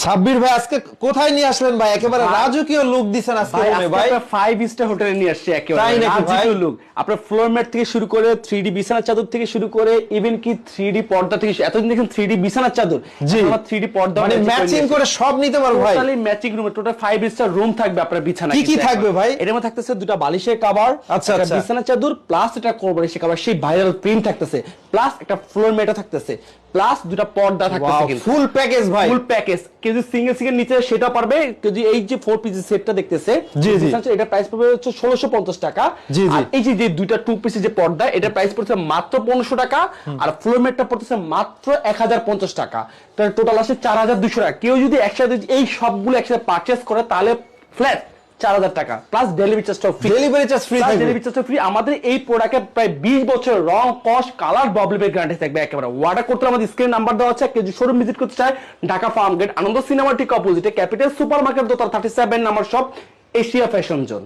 সাব্বির ভাই আজকে কোথায় নিয়ে আসলেন ভাই? একেবারে রাজকীয় লুক দিছেন আজকে মনে ভাই। 5 স্টার হোটেলে নিয়ে আসছি একেবারে রাজকীয় লুক। আপনার ফ্লোর ম্যাট থেকে শুরু করে 3D বিছানার চাদর থেকে শুরু করে ইভেন কি 3D পর্দা থেকে এতদিন দেখেন 3D বিছানার চাদর, আমরা 3D পর্দা মানে ম্যাচিং করে সব নিতে পারবো ভাই। Totally matching room, total 5 star room থাকবে আপনার বিছানা। কি কি থাকবে ভাই? এর মধ্যে থাকতেছে দুটো বালিশের কভার, একটা বিছানার চাদর, প্লাস একটা কোরবালিশের কভার, সেই ভাইরাল প্রিন্ট থাকতেছে, প্লাস একটা ফ্লোর ম্যাটও থাকতেছে, প্লাস দুটো পর্দা থাকতেছে। কিন্তু ফুল প্যাকেজ ভাই, ফুল প্যাকেজ। কেউ যদি সিঙ্গেল নিচে সেটা পারবে, কেউ যদি এই যে 4 পিস সেটটা দেখতেছে, জি জি, এটা প্রাইস পড়বে হচ্ছে 1650 টাকা। জি জি, আর এই যে দুইটা 2 পিসের যে পর্দা, এটা প্রাইস পড়ছে মাত্র 1500 টাকা, আর ফ্লোর ম্যাটটা পড়তেছে মাত্র 1050 টাকা। তাহলে টোটাল আসে 4200 টাকা। কেউ যদি একসাথে এই সবগুলো একসাথে পারচেজ করে তাহলে ফ্ল্যাট 4000 টাকা প্লাস ডেলিভারি চার্জটা ফ্রি। ডেলিভারি চার্জ ফ্রি থাকবে। ডেলিভারি চার্জটা ফ্রি। আমাদের এই প্রোডাক্টে প্রায় 20 বছর রং কস কালার প্রবলেমের গ্যারান্টি থাকবে একেবারে। অর্ডার করতে আমাদের স্ক্রিন নাম্বার দেওয়া আছে। কেউ যদি শোরুম ভিজিট করতে চায়, ঢাকা ফার্ম গেট, আনন্দ সিনেমা ঠিক অপোজিটে, ক্যাপিটাল সুপারমার্কেট দোতলা 37 number shop, Asia fashion zone.